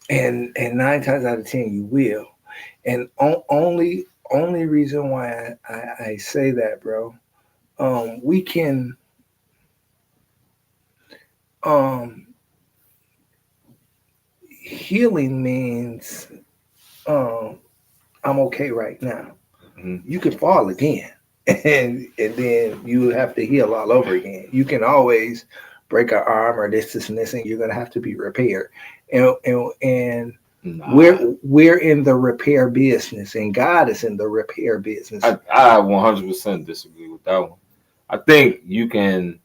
and 9 times out of 10 you will. And only reason why I say that, bro, we can healing means I'm okay right now. Mm-hmm. You can fall again. And then you have to heal all over again. You can always break an arm or this and this, and you're gonna have to be repaired. And we're in the repair business, and God is in the repair business. I 100% disagree with that one. I think you can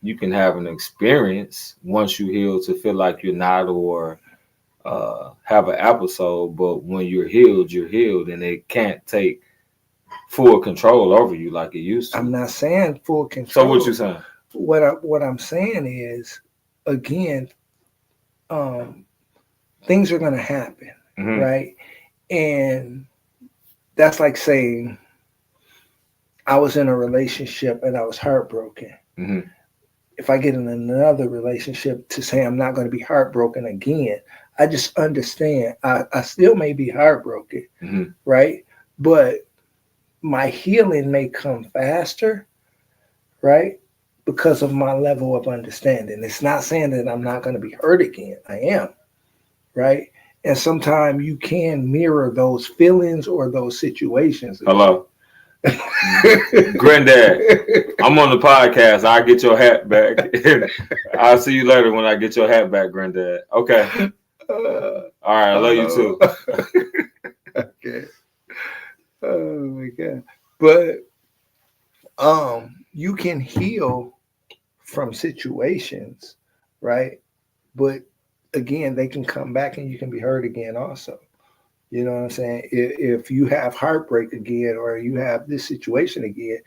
have an experience once you heal to feel like you're not or have an episode, but when you're healed, and it can't take full control over you like it used to. I'm not saying full control. So what you saying? What I'm saying is, again, things are going to happen, mm-hmm. right? And that's like saying I was in a relationship and I was heartbroken. Mm-hmm. If I get in another relationship to say I'm not going to be heartbroken again, I just understand I still may be heartbroken, mm-hmm. right? But my healing may come faster, right? Because of my level of understanding. It's not saying that I'm not going to be hurt again. I am, right? And sometimes you can mirror those feelings or those situations. Hello. Granddad, I'm on the podcast. I'll get your hat back. I'll see you later when I get your hat back, Granddad. Okay. All right. I love you too. Okay. Oh my God. But you can heal from situations, right? But again, they can come back and you can be hurt again also. You know what I'm saying? If you have heartbreak again or you have this situation again,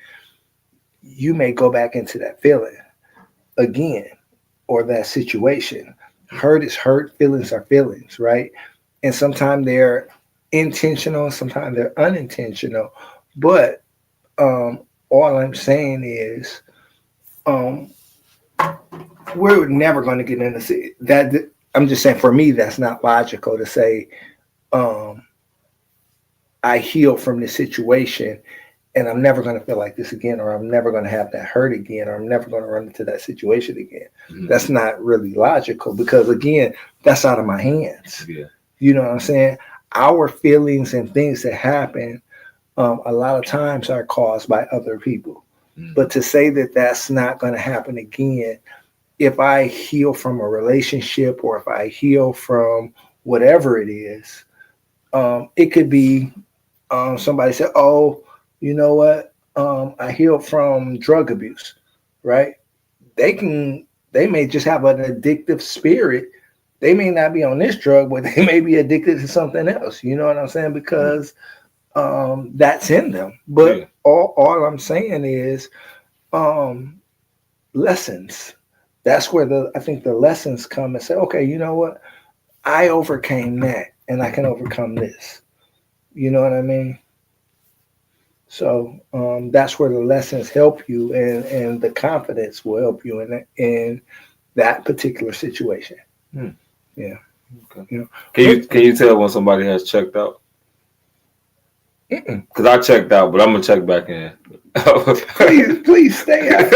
you may go back into that feeling again or that situation. Hurt is hurt, feelings are feelings, right? And sometimes they're intentional, sometimes they're unintentional. But all I'm saying is um, we're never going to get into that. I'm just saying for me, that's not logical to say um, I heal from this situation and I'm never going to feel like this again, or I'm never going to have that hurt again, or I'm never going to run into that situation again. Mm-hmm. That's not really logical because, again, that's out of my hands. Yeah. You know what I'm saying? Our feelings and things that happen a lot of times are caused by other people. Mm-hmm. But to say that that's not going to happen again, if I heal from a relationship or if I heal from whatever it is, it could be somebody said, oh, you know what? I healed from drug abuse, right? They may just have an addictive spirit. They may not be on this drug, but they may be addicted to something else. You know what I'm saying? Because that's in them. But yeah. all I'm saying is lessons. That's where I think the lessons come and say, okay, you know what? I overcame that and I can overcome this. You know what I mean? So that's where the lessons help you, and the confidence will help you in that particular situation. Hmm. Yeah. Okay. You know, can you tell when somebody has checked out? Because I checked out, but I'm gonna check back in. please stay out.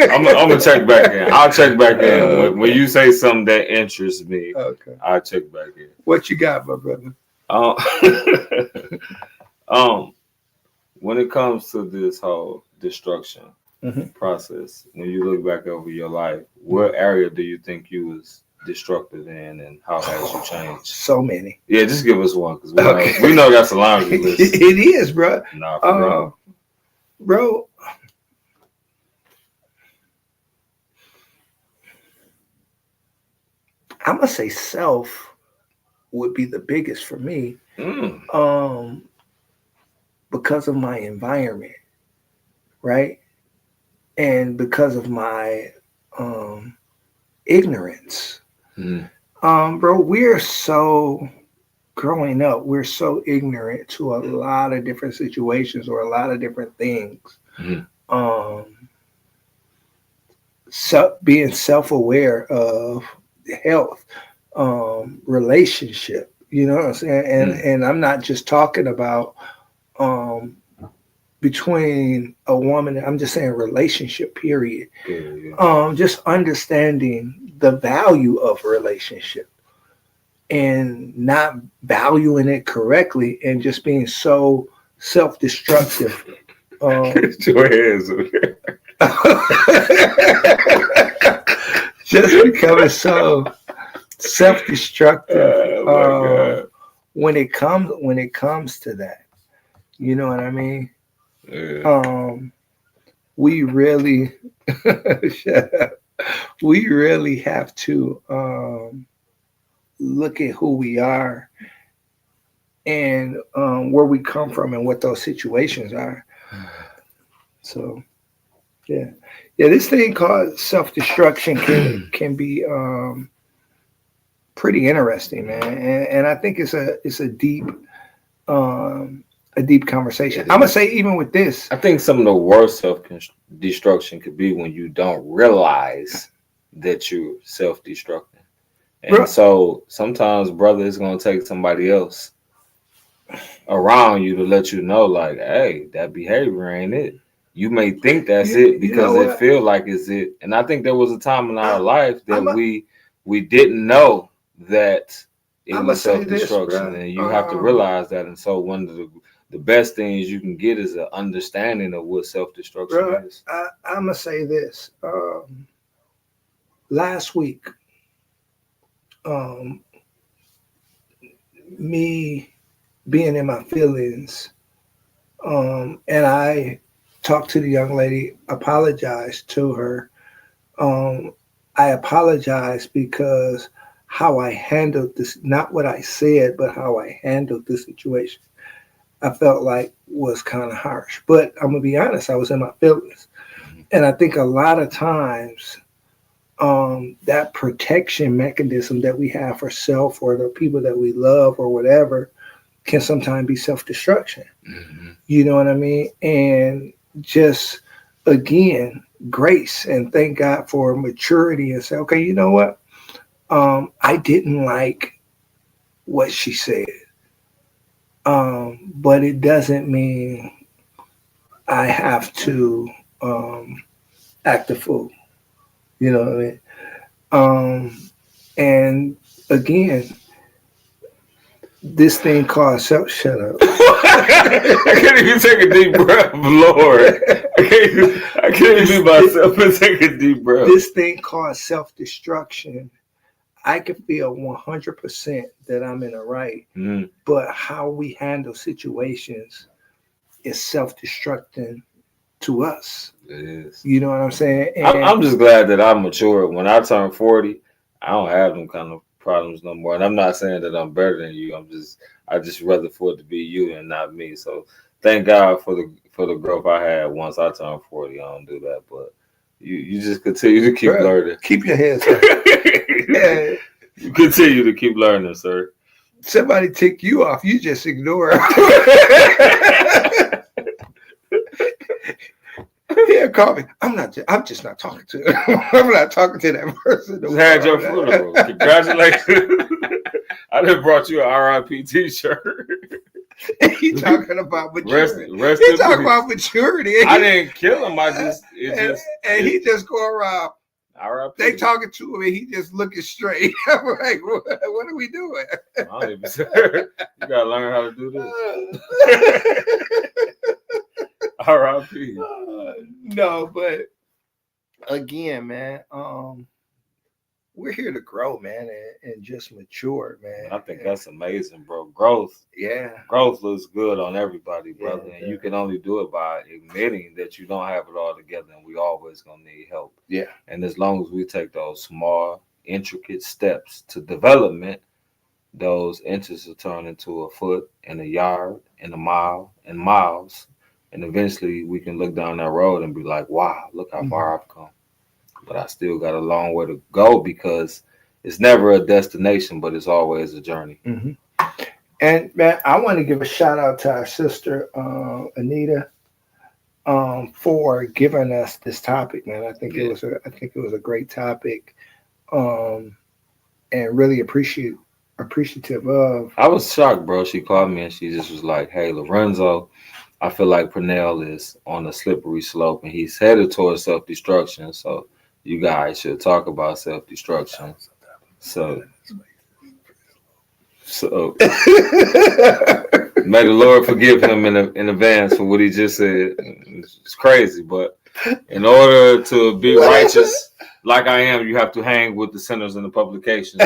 I'm gonna check back in. I'll check back in when you say something that interests me. Okay. I'll check back in. What you got, my brother? When it comes to this whole destruction process, when you look back over your life, what area do you think you was destructive in, and how has you changed? So many. Yeah, just give us one, because we know that's a laundry list. It is, bro. Nah, bro. I'm gonna say self would be the biggest for me. Because of my environment, right? And because of my ignorance. Bro, growing up, we're so ignorant to a lot of different situations or a lot of different things. Being self-aware of health, relationship, you know what I'm saying? And I'm not just talking about between a woman, I'm just saying relationship, period. Yeah. Just understanding the value of a relationship and not valuing it correctly and just being so self-destructive. Get your hands okay. Just becoming so self-destructive when it comes to that. You know what I mean? Yeah. We really have to look at who we are and where we come from and what those situations are. So yeah, this thing called self-destruction can be pretty interesting, man, and I think it's a deep conversation. I'm gonna say even with this, I think some of the worst self-destruction could be when you don't realize that you're self-destructing. And so sometimes, brother, it's gonna take somebody else around you to let you know, like, hey, that behavior ain't it. You may think that's it because it feel like it's it. And I think there was a time in our life that we didn't know that it was self-destruction, and you have to realize that. And so one of the best things you can get is an understanding of what self-destruction is. I'm gonna say this. Last week, me being in my feelings, and I talked to the young lady, apologized to her I apologize because how I handled this, not what I said, but how I handled the situation, I felt like was kind of harsh. But I'm gonna be honest, I was in my feelings. And I think a lot of times that protection mechanism that we have for self or the people that we love or whatever can sometimes be self-destruction. Mm-hmm. You know what I mean? And just, again, grace and thank God for maturity and say, okay, you know what? I didn't like what she said. But it doesn't mean I have to act a fool. You know what I mean? And again, this thing called self. Shut up. I can't even take a deep breath, Lord. I can't even be myself and take a deep breath. This thing called self-destruction, I can feel 100% that I'm in the right, but how we handle situations is self-destructing to us. It is. You know what I'm saying? And I'm just glad that I'm mature. When I turn 40, I don't have them kind of problems no more. And I'm not saying that I'm better than you. I just rather for it to be you and not me. So thank God for the growth I had once I turned 40. I don't do that, but you just continue to keep learning. Keep your heads up. Yeah. You continue to keep learning, sir. Somebody tick you off, you just ignore it. Yeah, call me. I'm just not talking to him. I'm not talking to that person. Just had your funeral. Congratulations. I just brought you an RIP t-shirt. He talking about maturity. Rest He talking about maturity. I didn't kill him. And he just go around. RIP. They talking to him and he just looking straight. I'm like, what are we doing? I don't even say. You gotta learn how to do this. RIP. No, but again, man, we're here to grow, man, and just mature, man. I think that's amazing, bro. Growth. Yeah. Growth looks good on everybody, brother. Yeah, and you can only do it by admitting that you don't have it all together and we always gonna need help. Yeah. And as long as we take those small, intricate steps to development, those inches will turn into a foot and a yard and a mile and miles. And eventually we can look down that road and be like, wow, look how far I've come. But I still got a long way to go because it's never a destination, but it's always a journey. Mm-hmm. And man, I want to give a shout out to our sister, Anita, for giving us this topic, man. I think it was a great topic. And really appreciative of. I was shocked, bro. She called me and she just was like, hey, Lorenzo, I feel like Pernell is on a slippery slope and he's headed towards self-destruction. So you guys should talk about self-destruction. So may the Lord forgive him in advance for what he just said. It's crazy, but in order to be righteous like I am, you have to hang with the sinners in the publication.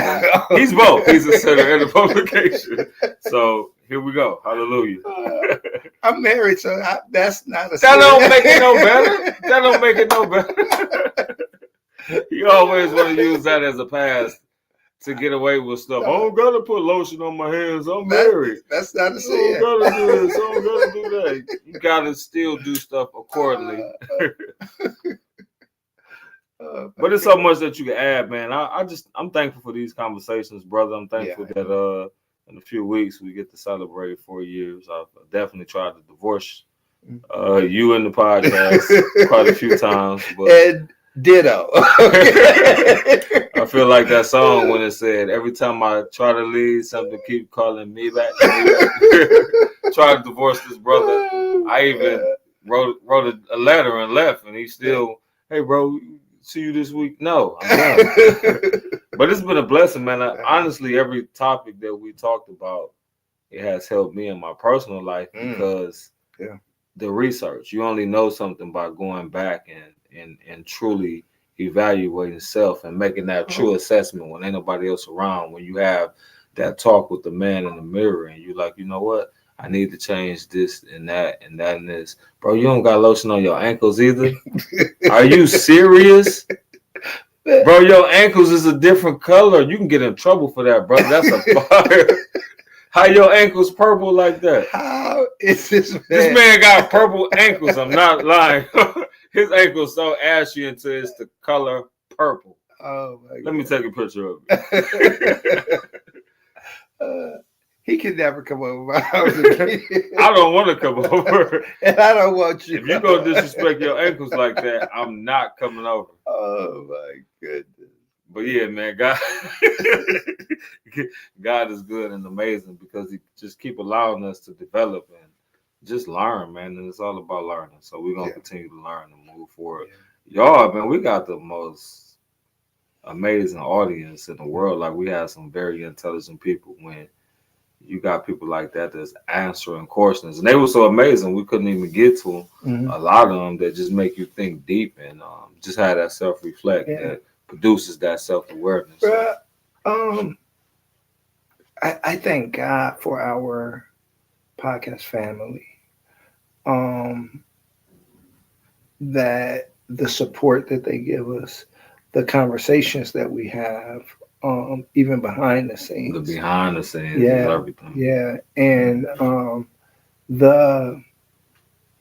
He's both. He's a sinner and a publication. So here we go. Hallelujah. I'm married, so that's not a. That don't make it no better. That don't make it no better. You always want to use that as a pass to get away with stuff. I don't gotta put lotion on my hands. I'm married. That's not a sin. I don't gotta do this. I don't gotta do that. You gotta still do stuff accordingly. But it's so much that you can add, man. I'm thankful for these conversations, brother. I'm thankful that in a few weeks we get to celebrate 4 years. I've definitely tried to divorce you in the podcast quite a few times, but and ditto. I feel like that song when it said, every time I try to leave, something keep calling me back. Try to divorce this brother. I even wrote a letter and left, and he still, hey, bro, see you this week. No, I'm done. But it's been a blessing, man. Honestly, every topic that we talked about, it has helped me in my personal life because the research, you only know something by going back and truly evaluating self and making that true assessment when ain't nobody else around. When you have that talk with the man in the mirror and you're like, you know what? I need to change this and that and that and this. Bro, you don't got lotion on your ankles either. Are you serious? Bro, your ankles is a different color. You can get in trouble for that, bro. That's a fire. How your ankles purple like that? How is this man? This man got purple ankles. I'm not lying. His ankles so ashy until it's the color purple. Oh my God. Let me take a picture of it. He can never come over my house again. I don't want to come over. And I don't want you. If you're going to disrespect your ankles like that, I'm not coming over. Oh my goodness. But yeah, man, God is good and amazing because he just keep allowing us to develop and just learn, man. And it's all about learning. So we're going to continue to learn and move forward. Y'all, man, we got the most amazing audience in the world. Like, we have some very intelligent people. When you got people like that that's answering questions, and they were so amazing we couldn't even get to them. A lot of them that just make you think deep and just have that self-reflect that produces that self-awareness. I thank God for our podcast family. That the support that they give us, the conversations that we have, even behind the scenes. The behind the scenes is everything. Yeah. And the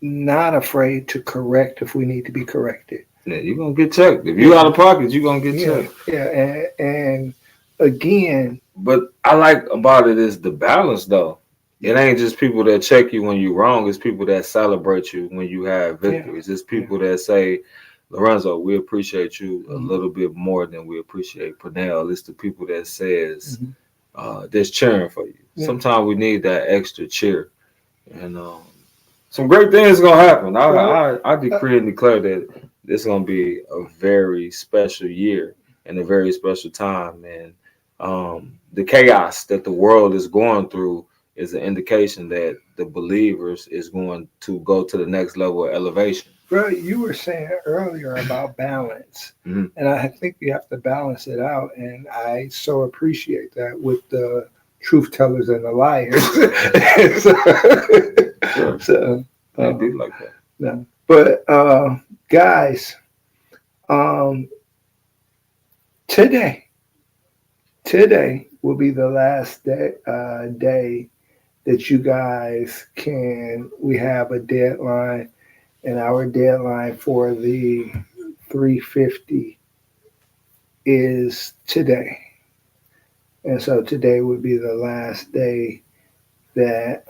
not afraid to correct if we need to be corrected. Yeah, you're going to get checked. If you out of pocket, you're going to get checked. Yeah. And again. But I like about it is the balance, though. It ain't just people that check you when you're wrong. It's people that celebrate you when you have victories. It's people that say, Lorenzo, we appreciate you a little bit more than we appreciate Pernell. It's the people that says, that's cheering for you. Yeah. Sometimes we need that extra cheer. And some great things going to happen. I decree and declare that this is going to be a very special year and a very special time. And the chaos that the world is going through is an indication that the believers is going to go to the next level of elevation. Bro, you were saying earlier about balance, and I think you have to balance it out, and I so appreciate that with the truth tellers and the liars. So I do like that. No. But guys, today will be the last day that you guys we have a deadline, and our deadline for the 350 is today. And so today would be the last day that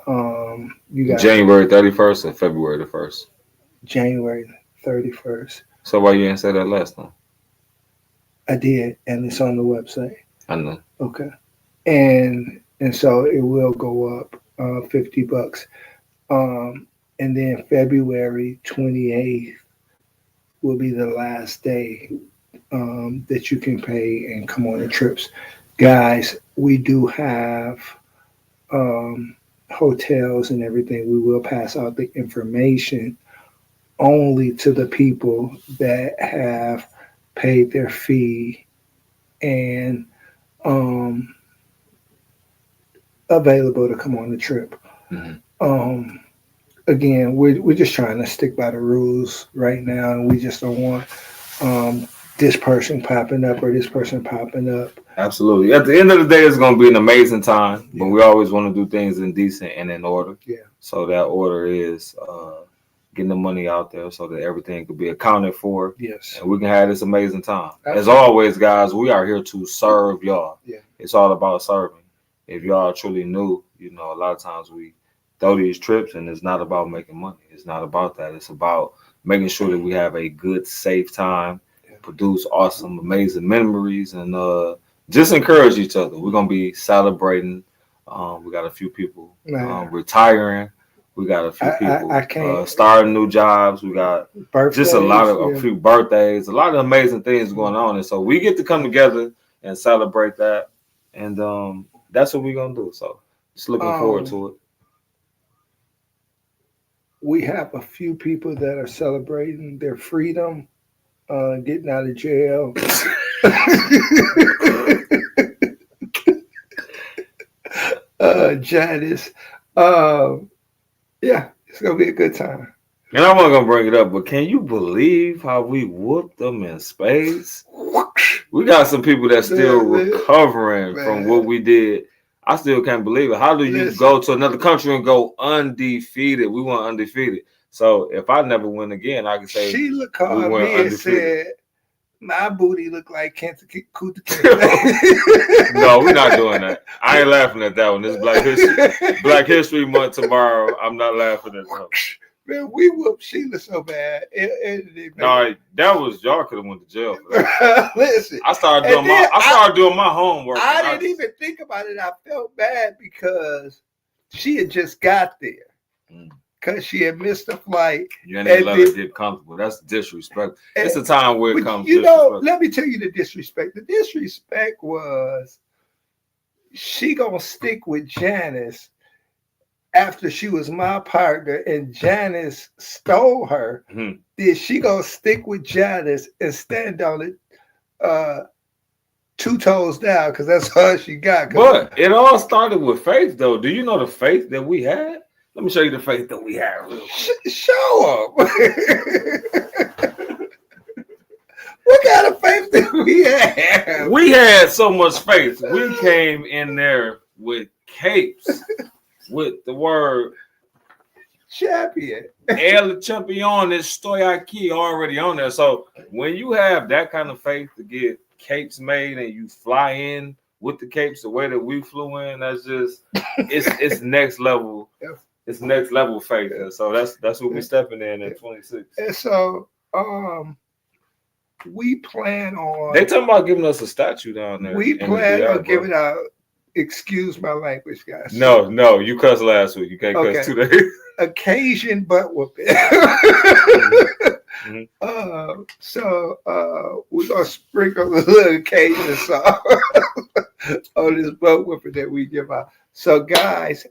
you guys. January 31st or February the 1st? January 31st. So why you didn't say that last time? I did, and it's on the website. I know. Okay. And so it will go up $50. And then February 28th will be the last day that you can pay and come on the trips. Guys, we do have hotels and everything. We will pass out the information only to the people that have paid their fee and available to come on the trip. Again, we're just trying to stick by the rules right now, and we just don't want this person popping up or this person popping up. Absolutely. At the end of the day, it's going to be an amazing time, but we always want to do things in decent and in order. Yeah. So that order is getting the money out there so that everything could be accounted for. Yes. And we can have this amazing time. Absolutely. As always, guys, we are here to serve y'all. Yeah. It's all about serving. If y'all truly knew, a lot of times we throw these trips and it's not about making money. It's not about that. It's about making sure that we have a good, safe time, produce awesome, amazing memories, and just encourage each other. We're going to be celebrating. We got a few people retiring. We got a few people starting new jobs. We got just a few birthdays, a lot of amazing things going on. And so we get to come together and celebrate that. And that's what we're going to do. So just looking forward to it. We have a few people that are celebrating their freedom, getting out of jail. Janice. Yeah, it's going to be a good time. And I'm not going to bring it up, but can you believe how we whooped them in spades? We got some people that's still recovering from what we did. I still can't believe it. How do you go to another country and go undefeated? We went undefeated. So if I never win again, I can say Sheila called me and said, my booty look like Kentucky. No, we're not doing that. I ain't laughing at that one. This is Black History Month tomorrow. I'm not laughing at that. Man, we whooped Sheila so bad. No, that was y'all could have went to jail for that. Listen, I started doing my homework. I didn't even think about it. I felt bad because she had just got there. Because she had missed the flight. You ain't even let her get comfortable. That's disrespect. It's a time where it comes. You know, let me tell you the disrespect. The disrespect was she gonna stick with Janice after she was my partner and Janice stole her. Then she gonna stick with Janice and stand on it 2 toes down because that's all she got. But it all started with faith, though. Do you know the faith that we had? Let me show you the faith that we have. Show up. What kind of faith did we have? We had so much faith. We came in there with capes, with the word champion. El Champion estoy aquí already on there. So when you have that kind of faith to get capes made and you fly in with the capes the way that we flew in, that's just it's next level. It's next level faith. So that's what we're stepping in at 26. And so we plan on. They talking about giving us a statue down there. We plan on giving out. Excuse my language, guys. No, you cussed last week. You can't cuss 2 days. Occasion butt whooping. So we're gonna sprinkle a little occasion song on this butt whooping that we give out. So guys,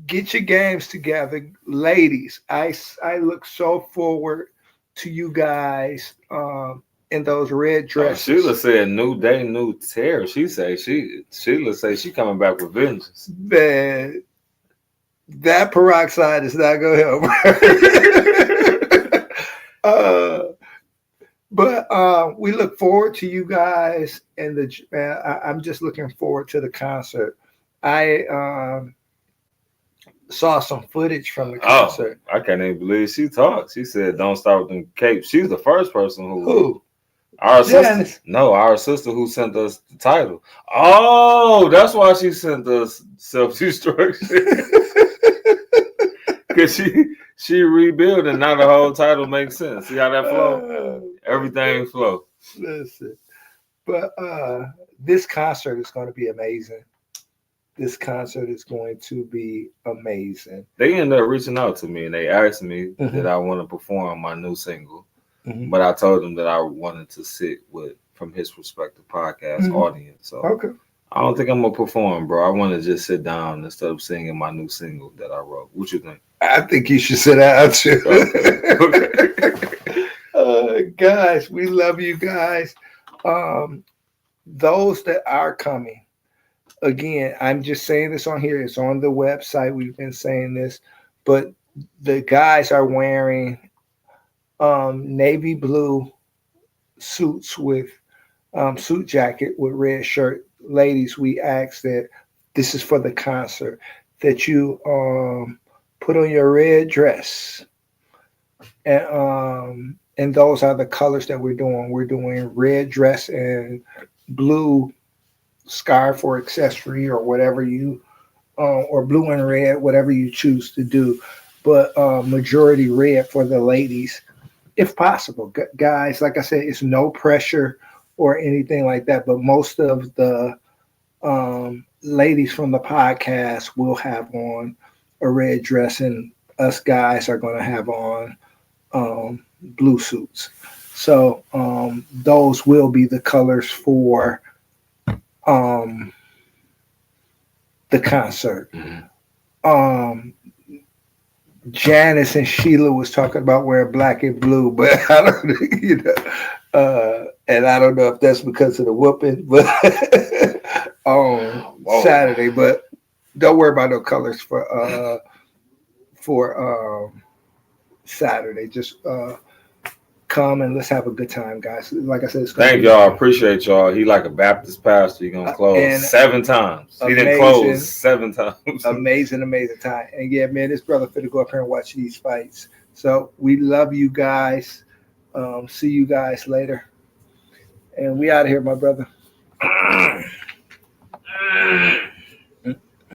get your games together, ladies. I look so forward to you guys in those red dresses. Sheila said, "New day, new terror." Sheila say she coming back with vengeance. Man, that peroxide is not gonna help. But we look forward to you guys, and I'm just looking forward to the concert. I saw some footage from the concert. I can't even believe she talked. She said, "Don't start with them capes." She's the first person who? Our sister. No, our sister who sent us the title. Oh, that's why she sent us self-destruction. Because she rebuilt and now the whole title makes sense. See how that flow? Everything flow. Listen, but this concert is going to be amazing. This concert is going to be amazing. They ended up reaching out to me and they asked me that I want to perform my new single. But I told them that I wanted to sit with from his respective podcast audience. So I don't think I'm gonna perform, bro. I want to just sit down instead of singing my new single that I wrote. What you think? I think you should sit down too. Guys, we love you guys. Those that are coming, again, I'm just saying this on here. It's on the website. We've been saying this, but the guys are wearing navy blue suits with suit jacket with red shirt. Ladies, we ask that this is for the concert, that you put on your red dress, and those are the colors that we're doing. We're doing red dress and blue scarf or accessory or whatever you or blue and red, whatever you choose to do, but majority red for the ladies if possible. Guys, like I said, it's no pressure or anything like that, but most of the ladies from the podcast will have on a red dress, and us guys are going to have on blue suits. So those will be the colors for the concert. Janice and Sheila was talking about wearing black and blue, but I don't, and I don't know if that's because of the whooping, but on Saturday. But don't worry about no colors for Saturday. Just come and let's have a good time, guys. Like I said, thank y'all. Appreciate y'all. He like a Baptist pastor. He gonna close 7 times. He didn't close 7 times. amazing time. And yeah, man, this brother finna go up here and watch these fights. So we love you guys. See you guys later. And we out of here, my brother.